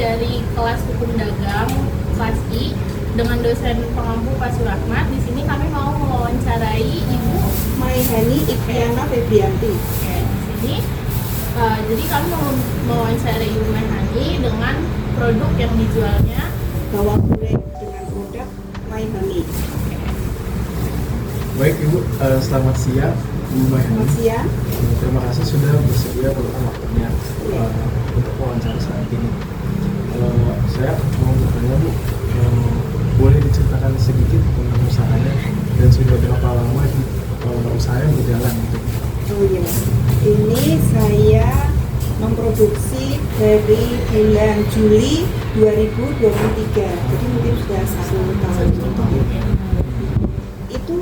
dari kelas hukum dagang kelas I dengan dosen pengampu Pak Surahmat. Di sini kami mau mewawancarai Ibu Maihani Ikriana Febrianti. Oke, di sini jadi kami mau mewawancarai Ibu Maihani dengan produk yang dijualnya Bawang goreng dengan produk Maihani. Baik Ibu, selamat siang Bu Maihani. Selamat siang. Terima kasih sudah bersedia meluangkan waktunya untuk wawancara saat ini. Saya mau bertanya Bu, boleh diceritakan sedikit tentang usahanya dan sudah berapa lama usahanya berjalan gitu? Oh iya, ini saya memproduksi dari bulan Juli 2023, jadi mungkin sudah 1 tahun. Itu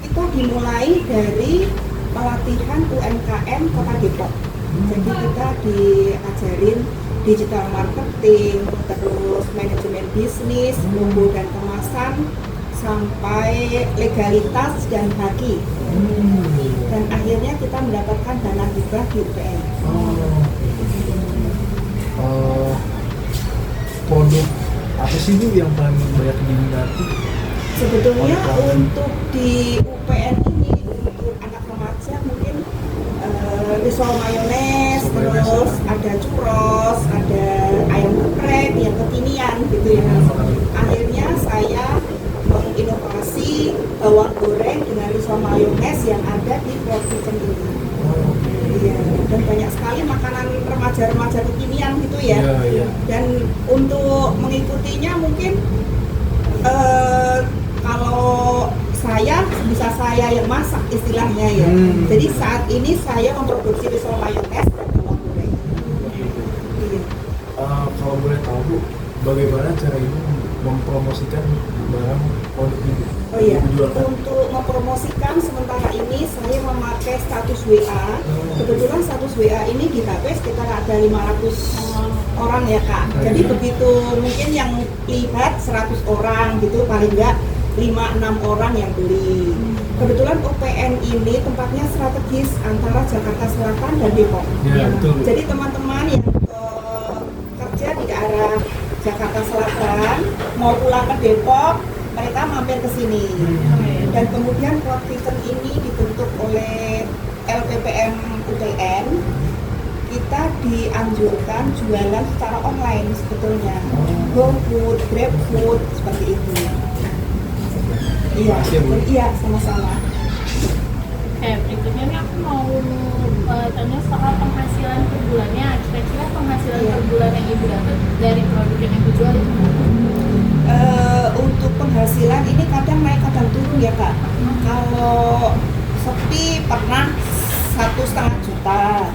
kita dimulai dari pelatihan UMKM Kota Depok. Jadi kita diajarin digital marketing, terus manajemen bisnis, logo dan kemasan, sampai legalitas dan haki. Dan akhirnya kita mendapatkan dana hibah di UPN. Produk apa sih Bu yang paling banyak diminati? Sebetulnya untuk di UPN ini untuk anak remaja mungkin risol mayones, terus ada churros, ada ayam geprek yang kekinian gitu ya. Akhirnya saya menginovasi bawang goreng dengan risol mayones yang ada di Cloud Kitchen ini. Iya, dan banyak sekali makanan remaja-remaja kekinian gitu ya. Dan untuk mengikutinya mungkin kalau saya bisa saya yang masak istilahnya ya. Jadi saat ini saya memproduksi risol mayones dan bawang goreng. Iya. Kalau boleh tahu Bu, bagaimana cara Ibu mempromosikan barang produk Ibu? Oh iya, untuk mempromosikan sementara ini saya memakai status WA. Kebetulan status WA ini di HP sekitar ada 500 orang ya Kak. Jadi begitu mungkin yang lihat 100 orang gitu, paling enggak 5-6 orang yang beli. Kebetulan UPN ini tempatnya strategis antara Jakarta Selatan dan Depok. Ya, betul. Jadi teman-teman yang kerja di daerah Jakarta Selatan mau pulang ke Depok, mereka mampir ke sini. Dan kemudian Cloud Kitchen ini dibentuk oleh LPPM UPN. Kita dianjurkan jualan secara online sebetulnya, GoFood, GrabFood seperti itu. Iya, sama-sama. Oke, berikutnya nih aku mau tanya soal penghasilan per bulannya. Kira-kira penghasilan per bulan yang Ibu dapat dari produk yang Ibu jual itu? Untuk penghasilan ini kadang naik kadang turun ya Kak. Kalau sepi pernah 1,5 juta.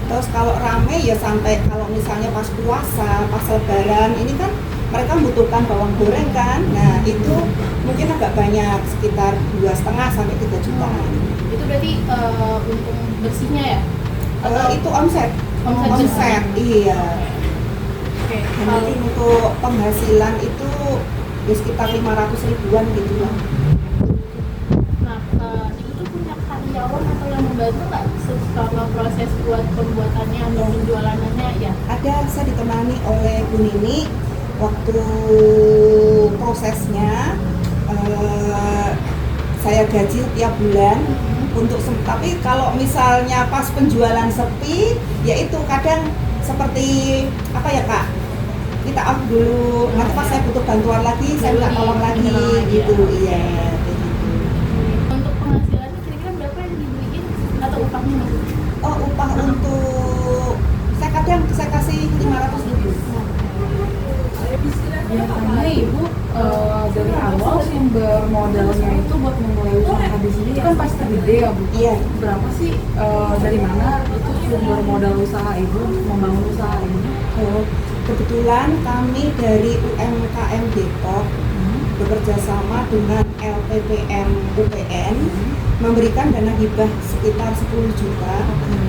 Terus kalau rame ya sampai, kalau misalnya pas puasa, pas lebaran ini kan mereka membutuhkan bawang goreng kan. Nah itu mungkin agak banyak, sekitar 2,5 sampai 3 juta. Itu berarti untung bersihnya ya? Itu omset. Omset. Iya. Oke. Nanti untuk penghasilan itu ya sekitar 500 ribuan gitu lah. Nah, Ibu tuh punya karyawan atau yang membantu nggak selama proses buat pembuatannya atau penjualannya ya? Ada, saya ditemani oleh Bu Nini waktu prosesnya. Saya gaji tiap bulan untuk tapi kalau misalnya pas penjualan sepi, yaitu kadang seperti apa ya Kak, kita off dulu, nanti pas saya butuh bantuan lagi saya minta tolong lagi gitu. Iya, kayak gitu. Untuk penghasilannya kira-kira berapa yang dibeliin atau upahnya? Oh, upah untuk saya kasih 500 ribu. Biasanya Ibu dari awal sumber modalnya itu buat memulai usaha di sini kan pasti gede ya Bu? Iya. Berapa sih, dari mana itu sumber modal usaha Ibu untuk membangun usaha ini? Oh, kebetulan kami dari UMKM Depok bekerja sama dengan LPPM UPN memberikan dana hibah sekitar 10 juta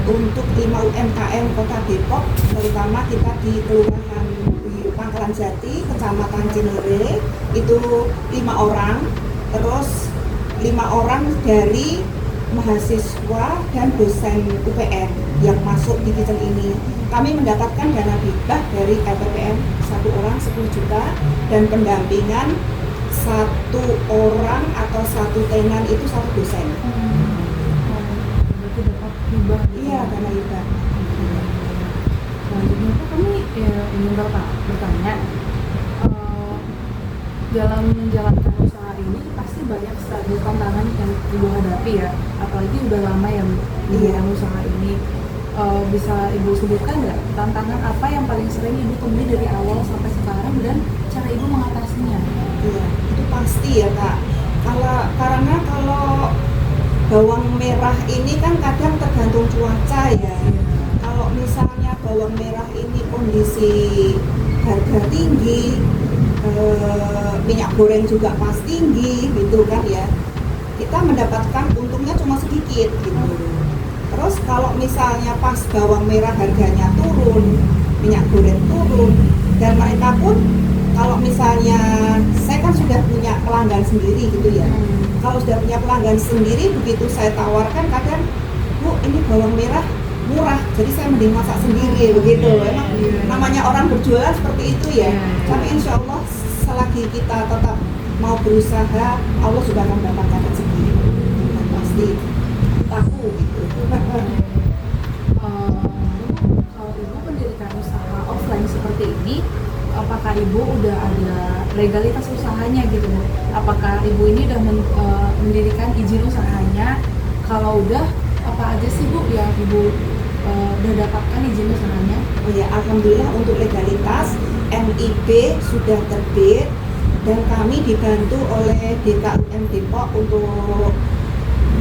untuk 5 UMKM Kota Depok, terutama kita di Kelurahan di Pangkalan Jati, Kecamatan Cinere, itu 5 orang, terus 5 orang dari mahasiswa dan dosen UPN yang masuk di kitchen ini. Kami mendapatkan dana hibah dari LPPM 1 orang 10 juta dan pendampingan 1 orang atau 1 tenan itu 1 dosen. Berarti dapat hibah. Iya, dana hibah. Selanjutnya tuh kami ingin bertanya, dalam menjalankan usaha ini pasti banyak sekali tantangan yang ibu hadapi ya, apalagi udah lama ya menjalankan usaha ini. Bisa ibu sebutkan nggak tantangan apa yang paling sering ibu temui dari awal sampai sekarang dan cara ibu mengatasinya? Iya, itu pasti ya Kak. Karena kalau bawang merah ini kan kadang tergantung cuaca ya. Kalau misalnya bawang merah ini kondisi harga tinggi, minyak goreng juga pas tinggi gitu kan ya, kita mendapatkan untungnya cuma sedikit gitu. Terus kalau misalnya pas bawang merah harganya turun, minyak goreng turun, dan mereka pun kalau misalnya saya kan sudah punya pelanggan sendiri gitu ya. Kalau sudah punya pelanggan sendiri, begitu saya tawarkan kadang, Bu ini bawang merah murah, jadi saya mending masak sendiri begitu. Emang namanya orang berjualan seperti itu ya. Tapi insya Allah selagi kita tetap mau berusaha, Allah sudah akan mendapatkan rezeki. Dan pasti laku gitu. Kalau ibu mendirikan usaha offline seperti ini, apakah ibu udah ada legalitas usahanya gitu Bu? Apakah ibu ini udah mendirikan izin usahanya? Kalau udah, apa aja sih Bu yang ibu udah dapatkan izin usahanya? Oh ya, alhamdulillah untuk legalitas MIB sudah terbit dan kami dibantu oleh DKUM Depok untuk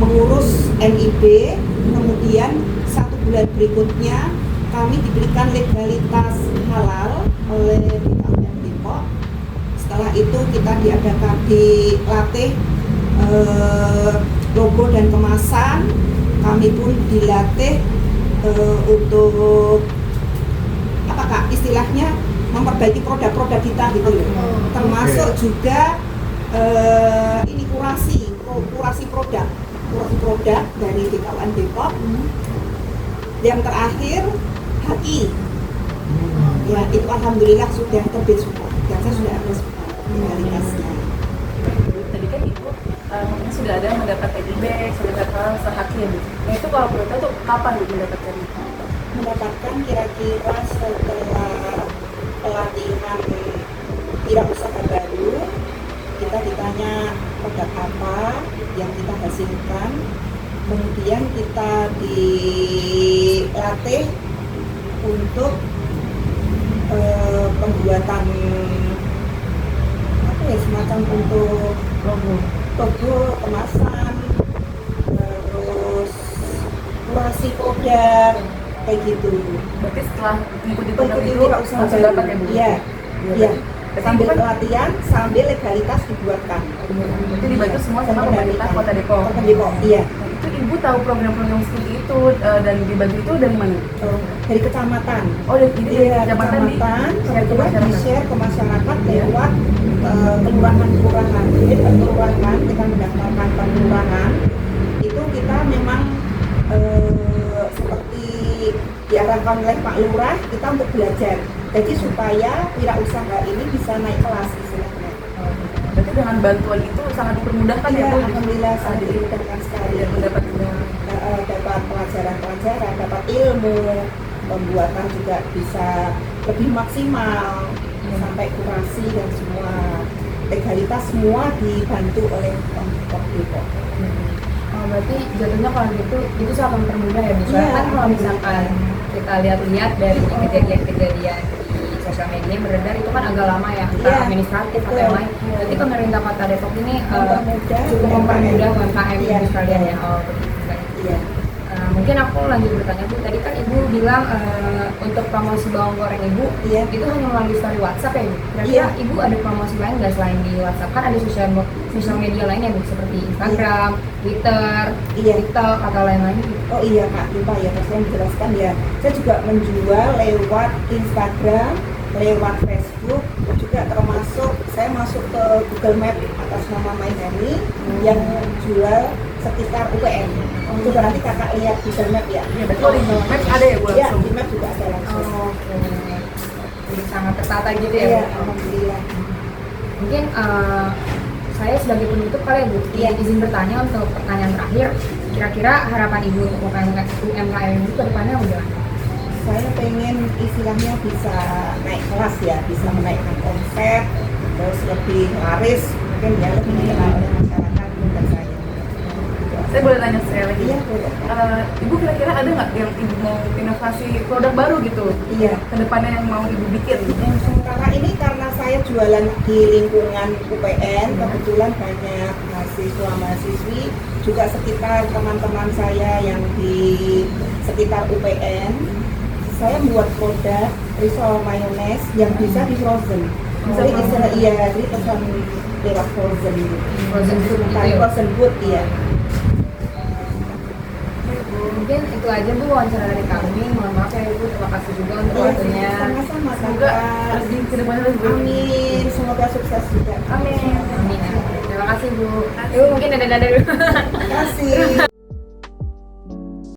mengurus MIB. Kemudian 1 bulan berikutnya kami diberikan legalitas halal oleh DKUM Depok. Setelah itu kita dilatih logo dan kemasan. Kami pun dilatih untuk apa Kak, istilahnya memperbaiki produk-produk kita gitu loh. Termasuk juga ini kurasi produk dari DKUM Depok. Yang terakhir HI. Ya, itu alhamdulillah sudah terbit semua. Dan saya sudah ada semua legalitasnya. Tadi kan ibu sudah ada mendapat MIB, sudah dapat sehaki ya Bu. Nah itu kalau perlu tahu tuh kapan Bu mendapatkannya? Mendapatkan kira-kira setelah pelatihan wirausaha baru, kita ditanya produk apa yang kita hasilkan, kemudian kita dilatih untuk pembuatan apa ya, semacam untuk logo kemasan, terus kurasi produk kayak gitu. Berarti setelah mengikuti program Mengikuti itu wirausaha langsung baru. dapat ya Bu? Iya, iya. Berarti Sambil ibu kan pelatihan, sambil legalitas dibuatkan. berarti dibantu semua sama pemerintah Kota Depok. Kota Depok, iya. Nah, itu ibu tahu program-program seperti itu dan dibantu itu dari mana? Dari kecamatan. Oh dari ini Iya, kecamatan di kecamatan, share ke kemudian masyarakat. di-share ke masyarakat lewat kelurahan-kelurahan. Jadi per kelurahan kita mendaftarkan per kelurahan, itu kita memang seperti diarahkan oleh Pak Lurah, kita untuk belajar. Jadi supaya wirausaha ini bisa naik kelas istilahnya. Berarti dengan bantuan itu sangat dipermudahkan Iya, ya Bu? alhamdulillah sangat dimudahkan sekali. Dan mendapat Dapat pelajaran-pelajaran, dapat ilmu, pembuatan juga bisa lebih maksimal, sampai kurasi dan semua legalitas semua dibantu oleh Pemkot Depok. Berarti jatuhnya kalau gitu itu sangat mempermudah ya Bu. Soalnya Iya, kan kalau misalkan kita lihat-lihat dari kejadian-kejadian di sosial media yang beredar itu kan agak lama ya, entah Iya, administratif atau betul. yang lain. Berarti pemerintah Kota Depok ini Mempermudah cukup mempermudah UMKM. UMKM Iya, di sekalian iya. ya. Oh, betul. Iya. Mungkin aku lanjut bertanya Bu, tadi kan Ibu bilang untuk promosi bawang goreng Ibu Iya. itu hanya melalui story WhatsApp ya Bu? Kira-kira Iya. Ibu ada promosi lain nggak selain di WhatsApp? Kan ada sosial media lainnya Bu, seperti Instagram, Twitter, Iya. TikTok atau lain-lain gitu. Oh iya Kak, lupa ya, terus saya menjelaskan ya. Saya juga menjual lewat Instagram, lewat Facebook, juga termasuk saya masuk ke Google Map atas nama Maihani yang jual sekitar UPN. Coba nanti kakak lihat di map ya. Ya, berarti di Maps ada ya Bu Ya, langsung? di map juga ada langsung. Oke. Jadi sangat tertata gitu ya, Iya, Bu? alhamdulillah. Mungkin saya sebagai penutup kali ya Bu, Iya. izin bertanya untuk pertanyaan terakhir. Kira-kira harapan Ibu untuk UMKM Ibu ke depannya udah? Saya pengen istilahnya bisa naik kelas ya, bisa menaikkan omset, terus lebih laris, mungkin ya lebih dikenal oleh masyarakat dan saya. Saya boleh tanya sekali lagi? Iya, boleh. Ibu kira-kira ada nggak yang Ibu mau inovasi produk baru gitu? Iya. Kedepannya yang mau Ibu bikin? Yang sementara ini karena saya jualan di lingkungan UPN, kebetulan banyak mahasiswa-mahasiswi, juga sekitar teman-teman saya yang di sekitar UPN, saya membuat produk risol mayones yang bisa di frozen. Jadi istilah iya, jadi pesan lewat frozen gitu. Frozen food gitu ya? Frozen food, iya. Mungkin itu aja Bu wawancara dari kami. Mohon maaf ya Ibu, terima kasih juga untuk Iya, waktunya. sama-sama Semoga Kakak. rezeki kedepannya lebih baik. Amin, semoga sukses juga. Amin. Amin. Terima kasih Bu. Ibu mungkin ada dulu. Terima kasih.